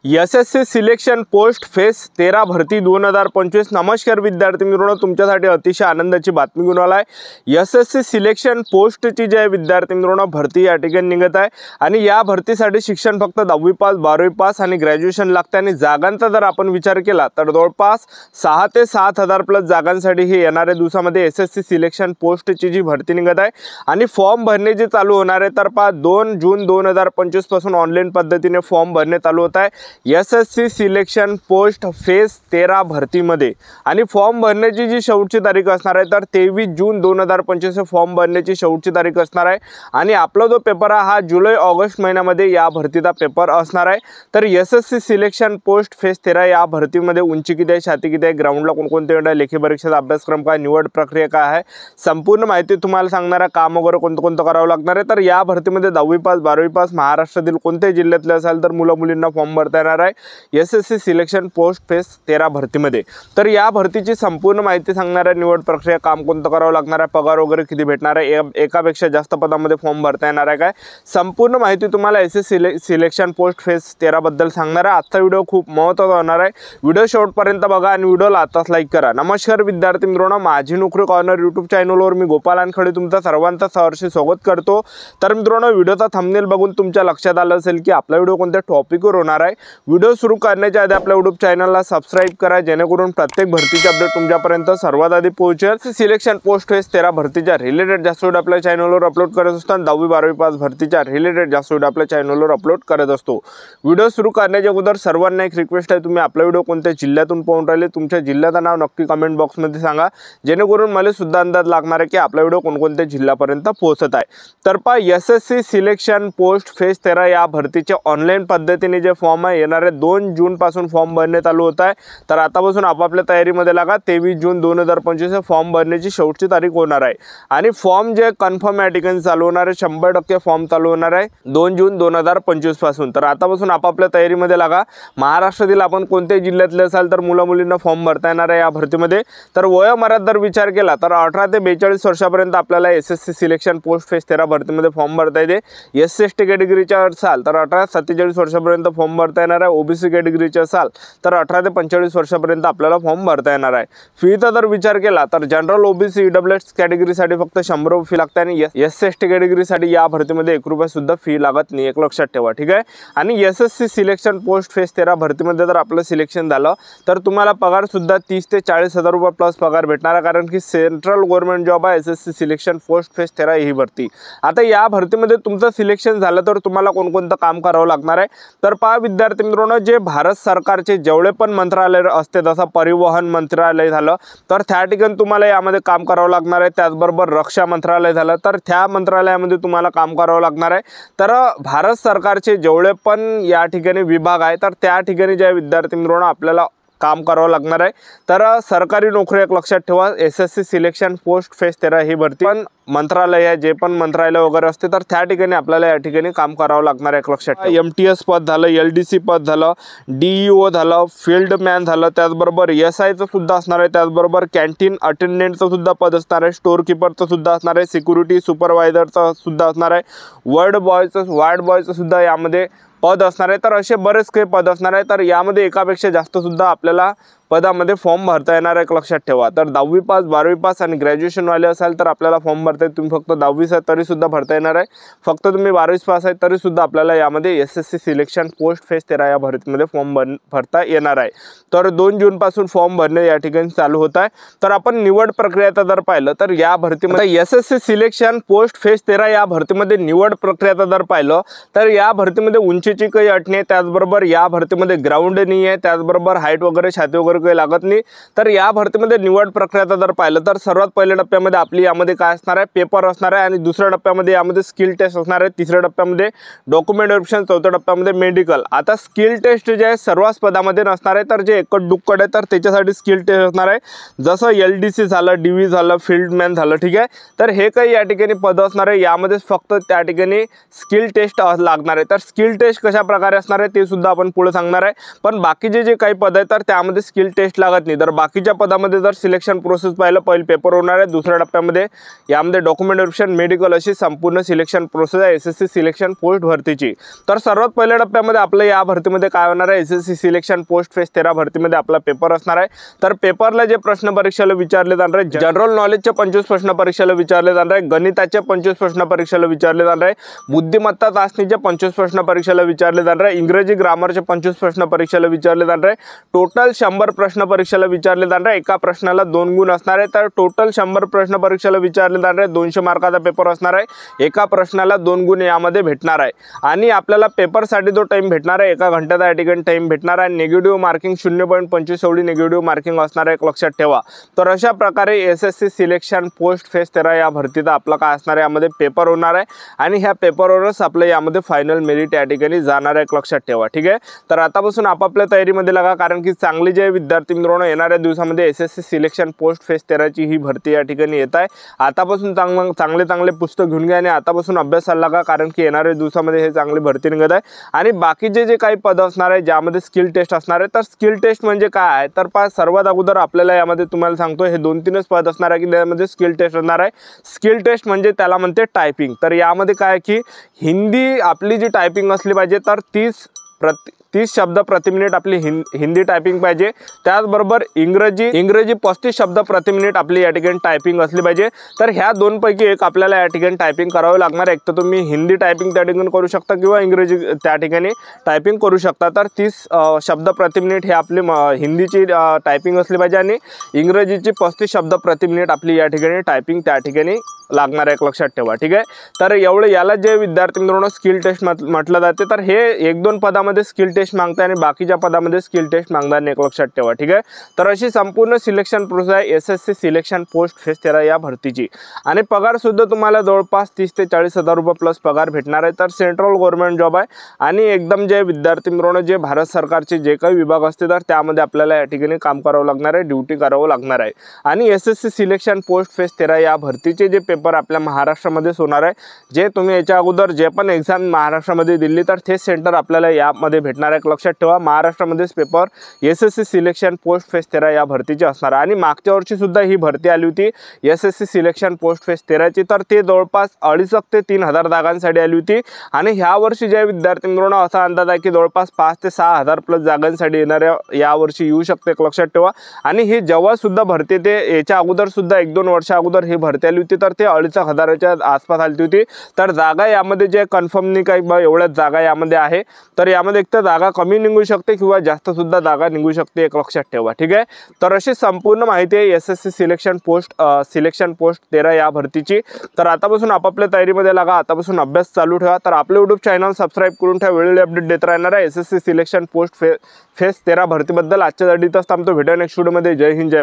SSC selection post face 13 भरती 2025। नमस्कार विद्यार्थी मित्रांनो, तुमच्यासाठी अतिशय आनंदाची बातमी घेऊन आला आहे। एसएससी सिलेक्शन पोस्टची जे विद्यार्थी मित्रांनो भरती या ठिकाणी निघत आहे आणि या भरतीसाठी शिक्षण फक्त 10वी पास 12वी पास आणि ग्रॅज्युएशन लागते आणि जागांचा जर आपण विचार केला तर जवळपास 6 ते 7,000 प्लस जागांसाठी हे येणाऱ्या दिवसामध्ये एसएससी सिलेक्शन पोस्टची जी भरती निघत आहे आणि फॉर्म भरणे जे चालू होणार आहे तर 2 जून 2025 पासून ऑनलाईन पद्धतीने फॉर्म भरणे चालू होत आहे एसएससी सिलेक्शन पोस्ट फेज 13 भरतीमध्ये। आणि फॉर्म भरण्याची जी शेवटची तारीख असणार आहे तर 23 जून 2025 फॉर्म भरण्याची शेवटची तारीख असणार आहे आणि आपला जो पेपर आहे हा जुलै ऑगस्ट महिन्यामध्ये या भरतीचा पेपर असणार आहे। तर एसएससी सिलेक्शन पोस्ट फेज 13 या भरतीमध्ये उंची किती आहे, छाती किती आहे, ग्राउंडला कोणकोणते येणार आहे, लेखी परीक्षेचा अभ्यासक्रम काय, निवड प्रक्रिया काय आहे, संपूर्ण माहिती तुम्हाला सांगणार आहे। काम वगैरे कोणतं करावं लागणार आहे। तर या भरतीमध्ये 10वी पास 12वी पास महाराष्ट्रातील कोणत्याही जिल्ह्यातले असाल तर मुलं मुलींना फॉर्म भरता येणार आहे एसएससी सिलेक्शन पोस्ट फेज 13 भरतीमध्ये। तर या भरतीची संपूर्ण माहिती सांगणार आहे, निवड प्रक्रिया, काम कोणतं करावं लागणार आहे, पगार वगैरे किती भेटणार आहे, एकापेक्षा जास्त पदामध्ये फॉर्म भरता येणार आहे काय, संपूर्ण माहिती तुम्हाला एसएससी सिलेक्शन पोस्ट फेज 13 बद्दल सांगणार आहे। आजचा व्हिडिओ खूप महत्त्वाचा होणार आहे, व्हिडिओ शेवटपर्यंत बघा आणि व्हिडिओला आताच लाईक करा। नमस्कार विद्यार्थी मित्रांनो, माझी नोकरी कॉर्नर यूट्यूब चॅनलवर मी गोपाल अनखडे तुमचं सर्वांचं सहर्ष स्वागत करतो। तर मित्रांनो, व्हिडिओचा थंबनेल बघून तुमच्या लक्षात आलं असेल की आपला व्हिडिओ कोणत्या टॉपिकवर होणार आहे। व्हिडिओ सुरू करण्याच्या आधी आपल्या यूट्यूब चॅनलला सबस्क्राइब करा जेणेकरून प्रत्येक भरतीचे अपडेट तुमच्यापर्यंत सर्वात आधी पोहोचेल। सिलेक्शन पोस्ट फेज 13 भरतीच्या रिलेटेड जास्त व्हिडिओ आपल्या चॅनलवर अपलोड करत असतो आणि 10वी 12वी पास भरतीच्या रिलेटेड जास्त व्हिडिओ आपल्या चॅनलवर अपलोड करत असतो। व्हिडिओ सुरू करण्याच्या अगोदर सर्वांना एक रिक्वेस्ट आहे, तुम्ही आपला व्हिडिओ कोणत्या जिल्ह्यातून पाहून राहिले तुमच्या जिल्ह्याचं नाव नक्की कमेंट बॉक्समध्ये सांगा जेणेकरून मला सुद्धा अंदाज लागणार आहे की आपला व्हिडिओ कोणकोणत्या जिल्ह्यापर्यंत पोहोचत आहे। तर एसएससी सिलेक्शन पोस्ट फेज 13 या भरतीचे ऑनलाईन पद्धतीने जे फॉर्म आहे येणारे 2 जून पासून फॉर्म भरणे चालू होत आहे। तर आतापासून आपापल्या तयारीमध्ये लागा। 23 जून 2025 फॉर्म भरण्याची शेवटची तारीख होणार आहे आणि फॉर्म जे कन्फर्म या ठिकाणी चालू होणार आहे 100% फॉर्म चालू होणार आहे 2 जून 2025 पासून। तर आतापासून आपापल्या तयारीमध्ये लागा। महाराष्ट्रातील आपण कोणत्याही जिल्ह्यातले असाल तर मुलं मुलींना फॉर्म भरता येणार आहे या भरतीमध्ये। तर वयोमर्यादा जर विचार केला तर 18 ते 42 वर्षापर्यंत आपल्याला एसएससी सिलेक्शन पोस्ट फेज 13 भरतीमध्ये फॉर्म भरता येते। एससी एसटी कॅटेगरीच्या असाल तर 18 ते 47 वर्षापर्यंत फॉर्म भरता येणार आहे। ओबीसी कॅटेगरीचे असाल तर 18 ते 45 वर्षापर्यंत आपल्याला फॉर्म भरता येणार आहे। फीचा जर विचार केला तर जनरल ओबीसी ईडब्ल्यूएस कॅटेगरीसाठी फक्त 100 रुपये फी लागते आणि एससी एसटी कॅटेगरीसाठी या भरतीमध्ये 1 रुपया सुद्धा फी लागत नाही, एक लक्षात ठेवा, ठीक आहे। आणि एसएससी सिलेक्शन पोस्ट फेज 13 भरतीमध्ये जर आपलं सिलेक्शन झालं तर तुम्हाला पगार सुद्धा 30 ते 40,000 रुपये प्लस पगार भेटणार आहे कारण की सेंट्रल गव्हर्नमेंट जॉब आहे एसएससी सिलेक्शन पोस्ट फेज 13 ही भरती। आता या भरतीमध्ये तुमचं सिलेक्शन झालं तर तुम्हाला कोणकोणतं काम करावं लागणार आहे। तर विद्यार्थी मित्रांनो, जे भारत सरकारचे जेवढे पण मंत्रालय असते जसं परिवहन मंत्रालय झालं तर त्या ठिकाणी तुम्हाला यामध्ये काम करावं लागणार आहे। त्याचबरोबर रक्षा मंत्रालय झालं तर त्या मंत्रालयामध्ये तुम्हाला काम करावं लागणार आहे। तर भारत सरकारचे जेवढे पण या ठिकाणी विभाग आहे तर त्या ठिकाणी ज्या विद्यार्थी मित्रांनो आपल्याला काम करावं लागणार आहे। तर सरकारी नोकरी एक लक्षात ठेवा, एसएससी सिलेक्शन पोस्ट फेज 13 ही भरती पण मंत्रालय आहे, जे पण मंत्रालय वगैरे असते तर त्या ठिकाणी आपल्याला या ठिकाणी काम करावं लागणार आहे, एक लक्षात ठेवा। एमटीएस पद झालं, एलडीसी पद झालं, डीईओ झालं, फील्ड मॅन झालं, त्याचबरोबर एसआयचं सुद्धा असणार आहे, त्याचबरोबर कॅन्टीन अटेंडंटचं सुद्धा पद असणार आहे, स्टोर कीपरचं सुद्धा असणार आहे, सिक्युरिटी सुपरवायझरचं सुद्धा असणार आहे, वार्ड बॉयचं सुद्धा यामध्ये पद असणार आहे। तर असे बरेच काही पद असणार आहे। तर यामध्ये एकापेक्षा जास्त सुद्धा आपल्याला पदामध्ये फॉर्म भरता येणार आहे, एक लक्षात ठेवा। तर 10वी पास 12वी पास आणि ग्रॅज्युएशन वाले असाल तर आपल्याला फॉर्म भरता येईल। तुम्ही फक्त 10वी आहे तरी सुद्धा भरता येणार आहे, फक्त तुम्ही 12वी पास आहे तरी सुद्धा आपल्याला यामध्ये एसएससी सिलेक्शन पोस्ट फेज 13 या भरतीमध्ये फॉर्म भरता येणार आहे। तर 2 जून पासून फॉर्म भरणे या ठिकाणी चालू होत आहे। तर आपण निवड प्रक्रियाचा जर पाहिलं तर या भरतीमध्ये एसएससी सिलेक्शन पोस्ट फेज 13 या भरतीमध्ये निवड प्रक्रियाचा जर पाहिलं तर या भरतीमध्ये उंचीची काही अट नाही, त्याचबरोबर या भरतीमध्ये ग्राउंड नाही आहे, त्याचबरोबर हाईट वगैरे छाती वगैरे काही लागत नाही। तर या भरतीमध्ये निवड प्रक्रियाचा जर पाहिलं तर सर्वात पहिल्या टप्प्यामध्ये आपली यामध्ये काय असणार आहे, पेपर असणार आहे आणि दुसऱ्या टप्प्यामध्ये यामध्ये स्किल टेस्ट असणार आहे, तिसऱ्या टप्प्यामध्ये डॉक्युमेंट व्हेरिफिकेशन, चौथ्या टप्प्यामध्ये मेडिकल। आता स्किल टेस्ट जे आहे सर्वच पदामध्ये नसणार आहे, तर जे एकट दुक्कड आहे तर त्याच्यासाठी स्किल टेस्ट असणार आहे, जसं एलडीसी झालं, डीवी झालं, फील्डमॅन झालं, ठीक आहे। तर हे काही या ठिकाणी पद असणार आहे, यामध्ये फक्त त्या ठिकाणी स्किल टेस्ट लागणार आहे। तर स्किल टेस्ट कशा प्रकारे असणार आहे ते सुद्धा आपण पुढे सांगणार आहे, पण बाकीचे जे काही पद आहेत तर त्यामध्ये स्किल स्किल टेस्ट लागत नाही. तर बाकीच्या पदामध्ये जर सिलेक्शन प्रोसेस पाहिलं, पहिले पेपर होणार आहे, दुसऱ्या टप्प्यामध्ये यामध्ये डॉक्युमेंट व्हेरिफिकेशन, मेडिकल अशी संपूर्ण सिलेक्शन प्रोसेस आहे SSC सिलेक्शन पोस्ट भरतीची. तर सर्वात पहिल्या टप्प्यामध्ये आपलं या भरतीमध्ये काय होणार आहे, SSC सिलेक्शन पोस्ट फेज 13 भरतीमध्ये आपला पेपर असणार आहे. तर पेपरला जे प्रश्न परीक्षेला विचारले जाणार आहे, जनरल नॉलेजचे 25 प्रश्न परीक्षेला विचारले जाणार आहे, गणिताचे 25 प्रश्न परीक्षेला विचारले जाणार आहे, बुद्धिमत्ता चाचणीचे 25 प्रश्न परीक्षेला विचारले जाणार आहे, इंग्रजी ग्रामरचे 25 प्रश्न परीक्षेला विचारले जाणार आहे, टोटल 100 प्रश्न परीक्षेला विचारले जाणार आहे. एका प्रश्नाला 2 गुण असणार आहे. तर टोटल 100 प्रश्न परीक्षेला विचारले जाणार आहे. 200 मार्काचा पेपर असणार आहे. एका प्रश्नाला 2 गुण यामध्ये भेटणार आहे. आणि आपल्याला पेपरसाठी जो टाइम भेटणार आहे, 1 घंट्याचा या ठिकाणी टाइम भेटणार आहे. निगेटिव्ह मार्किंग 0.25 एवढी निगेटिव्ह मार्किंग असणार आहे, एक लक्षात ठेवा. तर अशा प्रकारे SSC सिलेक्शन पोस्ट फेज 13 या भरतीचा आपला काय असणार आहे, यामध्ये पेपर होणार आहे. आणि ह्या पेपरवरच आपलं यामध्ये फायनल मेरिट या ठिकाणी जाणार आहे, एक लक्षात ठेवा. ठीक आहे. तर आतापासून आपापल्या तयारीमध्ये लागा, कारण की चांगली जे विद्यार्थी मित्रांनो येणाऱ्या दिवसामध्ये SSC सिलेक्शन पोस्ट फेज 13 ची ही भरती या ठिकाणी येत आहे. आतापासून चांगले पुस्तक घेऊन घ्या आणि आतापासून अभ्यासाला लागा, कारण की येणाऱ्या दिवसामध्ये हे चांगली भरती निघत आहे. आणि बाकीचे जे काही पद असणार आहे ज्यामध्ये स्किल टेस्ट असणार आहे, तर स्किल टेस्ट म्हणजे काय आहे, तर सर्वात अगोदर आपल्याला यामध्ये तुम्हाला सांगतो, हे 2-3च पद असणार आहे की त्यामध्ये स्किल टेस्ट असणार आहे. स्किल टेस्ट म्हणजे त्याला म्हणते टायपिंग. तर यामध्ये काय आहे की हिंदी आपली जी टायपिंग असली पाहिजे, तर 30 शब्द प्रति मिनिट आपली हिंदी टायपिंग पाहिजे. त्याचबरोबर इंग्रजी 35 शब्द प्रति मिनिट आपली या ठिकाणी टायपिंग असली पाहिजे. तर ह्या दोनपैकी एक आपल्याला या ठिकाणी टायपिंग करावं लागणार. एक तर तुम्ही हिंदी टायपिंग त्या ठिकाणी करू शकता किंवा इंग्रजी त्या ठिकाणी टायपिंग करू शकता. तर 30 शब्द प्रति मिनिट हे आपली हिंदीची टायपिंग असली पाहिजे आणि इंग्रजीची 35 शब्द प्रति मिनिट आपली या ठिकाणी टायपिंग त्या ठिकाणी लागणार आहे, एक लक्षात ठेवा. ठीक आहे. तर एवढं याला जे विद्यार्थी मित्रांनो स्किल टेस्ट म्हटलं जाते. तर हे 1-2 पदामध्ये स्किल टेस्ट मागते आणि बाकीच्या पदामध्ये स्किल टेस्ट मागणार नाही, एक लक्षात ठेवा. ठीक आहे. तर अशी संपूर्ण सिलेक्शन प्रोसेस आहे SSC सिलेक्शन पोस्ट फेज 13 या भरतीची. आणि पगार सुद्धा तुम्हाला जवळपास 30 ते 40 हजार रुपये प्लस पगार भेटणार आहे. तर सेंट्रल गव्हर्नमेंट जॉब आहे आणि एकदम जे विद्यार्थी मित्रांनो जे भारत सरकारचे जे काही विभाग असते, तर त्यामध्ये आपल्याला या ठिकाणी काम करावं लागणार आहे, ड्युटी करावं लागणार आहे. आणि SSC सिलेक्शन पोस्ट फेज 13 या भरतीचे जे पेपर आपल्या महाराष्ट्रामध्येच होणार आहे. जे तुम्ही याच्या अगोदर जे पण एक्झाम महाराष्ट्रामध्ये दिली, तर ते सेंटर आपल्याला यामध्ये भेटणार आहे, लक्षात ठेवा. महाराष्ट्रामध्येच paper SSC selection post phase 13 या भरतीचे असणार आहे. आणि मागच्या वर्षी सुद्धा ही भरती आली होती SSC सिलेक्शन पोस्ट फेज 13 ची. तर ते जवळपास 2.5 ते 3,000 जागांसाठी आली होती. आणि ह्या वर्षी ज्या विद्यार्थी मित्रांनो असा अंदाज आहे की जवळपास 5 ते 6,000 प्लस जागांसाठी येणाऱ्या या वर्षी येऊ शकते, लक्षात ठेवा. आणि ही जेव्हा सुद्धा भरती ते याच्या अगोदर सुद्धा 1-2 वर्षा अगोदर ही भरती आली होती, तर ते 2,500च्या आसपास आली होती. तर जागा यामध्ये जे कन्फर्म नाही काही एवढ्याच जागा यामध्ये आहे. तर यामध्ये एक तर जागा कमी निघू शकते किंवा जास्त सुद्धा जागा निघू शकते, एक लक्षात ठेवा. ठीक आहे. तर अशी संपूर्ण माहिती आहे SSC सिलेक्शन पोस्ट 13 या भरतीची. तर आतापासून आपापल्या तयारीमध्ये लागा, आतापासून अभ्यास चालू ठेवा. तर आपले YouTube चॅनल सबस्क्राईब करून ठेवा, वेळोवेळी अपडेट देत राहणार आहे SSC सिलेक्शन पोस्ट फेज 13 भरतीबद्दल. आजच्या इथंच थांबतो. भेटूया नेक्स्ट व्हिडिओमध्ये. जय हिंद, जय